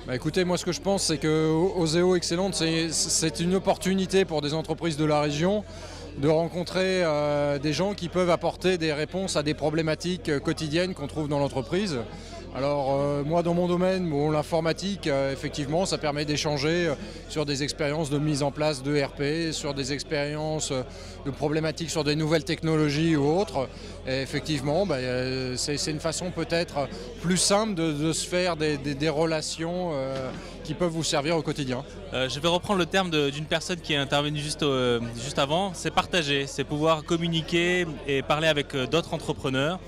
Bah écoutez, moi ce que je pense, c'est que Oseo Excellente, c'est une opportunité pour des entreprises de la région de rencontrer des gens qui peuvent apporter des réponses à des problématiques quotidiennes qu'on trouve dans l'entreprise. Alors moi dans mon domaine, l'informatique, effectivement, ça permet d'échanger sur des expériences de mise en place de RP, sur des expériences de problématiques sur des nouvelles technologies ou autres. Et effectivement, c'est une façon peut-être plus simple de se faire des relations qui peuvent vous servir au quotidien. Je vais reprendre le terme d'une personne qui est intervenue juste avant, c'est partager, c'est pouvoir communiquer et parler avec d'autres entrepreneurs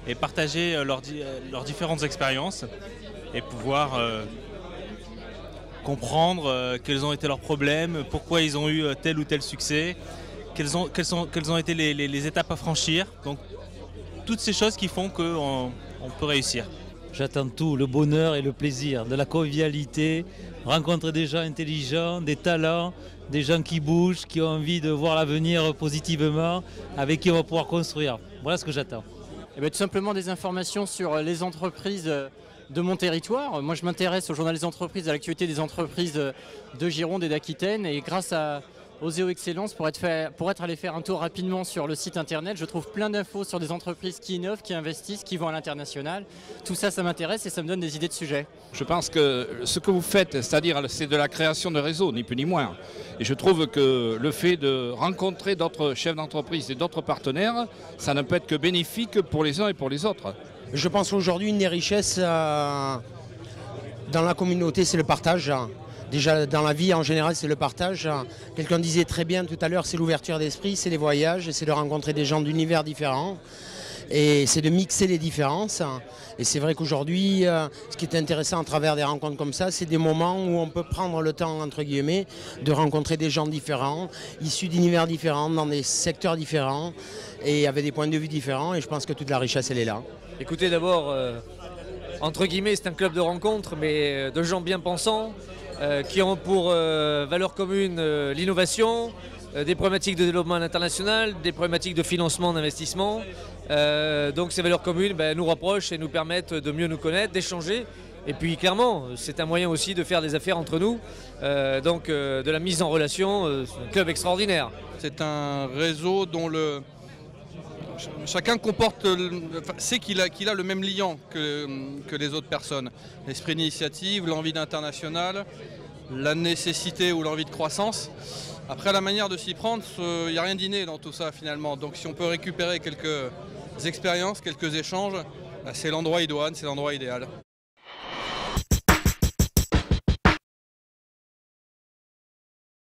et partager leurs différentes expériences et pouvoir comprendre quels ont été leurs problèmes, pourquoi ils ont eu tel ou tel succès, quelles ont été les étapes à franchir. Donc toutes ces choses qui font qu'on peut réussir. J'attends tout, le bonheur et le plaisir, de la convivialité, rencontrer des gens intelligents, des talents, des gens qui bougent, qui ont envie de voir l'avenir positivement, avec qui on va pouvoir construire. Voilà ce que j'attends. Eh bien, tout simplement des informations sur les entreprises de mon territoire. Moi, je m'intéresse au journal des entreprises, à l'actualité des entreprises de Gironde et d'Aquitaine. Et grâce à Oseo Excellence, pour être allé faire un tour rapidement sur le site internet, je trouve plein d'infos sur des entreprises qui innovent, qui investissent, qui vont à l'international. Tout ça, ça m'intéresse et ça me donne des idées de sujets. Je pense que ce que vous faites, c'est-à-dire c'est de la création de réseaux, ni plus ni moins. Et je trouve que le fait de rencontrer d'autres chefs d'entreprise et d'autres partenaires, ça ne peut être que bénéfique pour les uns et pour les autres. Je pense qu'aujourd'hui, une des richesses dans la communauté, c'est le partage. Déjà, dans la vie, en général, c'est le partage. Quelqu'un disait très bien tout à l'heure, c'est l'ouverture d'esprit, c'est les voyages, c'est de rencontrer des gens d'univers différents. Et c'est de mixer les différences. Et c'est vrai qu'aujourd'hui, ce qui est intéressant à travers des rencontres comme ça, c'est des moments où on peut prendre le temps, entre guillemets, de rencontrer des gens différents, issus d'univers différents, dans des secteurs différents, et avec des points de vue différents. Et je pense que toute la richesse, elle est là. Écoutez, d'abord, entre guillemets, c'est un club de rencontres, mais de gens bien pensants, qui ont pour valeur commune l'innovation, des problématiques de développement international, des problématiques de financement, d'investissement. Donc ces valeurs communes nous rapprochent et nous permettent de mieux nous connaître, d'échanger. Et puis clairement, c'est un moyen aussi de faire des affaires entre nous, de la mise en relation, c'est un club extraordinaire. C'est un réseau dont chacun sait qu'il a le même liant que les autres personnes. L'esprit d'initiative, l'envie d'international, la nécessité ou l'envie de croissance. Après, la manière de s'y prendre, il n'y a rien d'inné dans tout ça finalement. Donc si on peut récupérer quelques expériences, quelques échanges, c'est l'endroit idoine, c'est l'endroit idéal.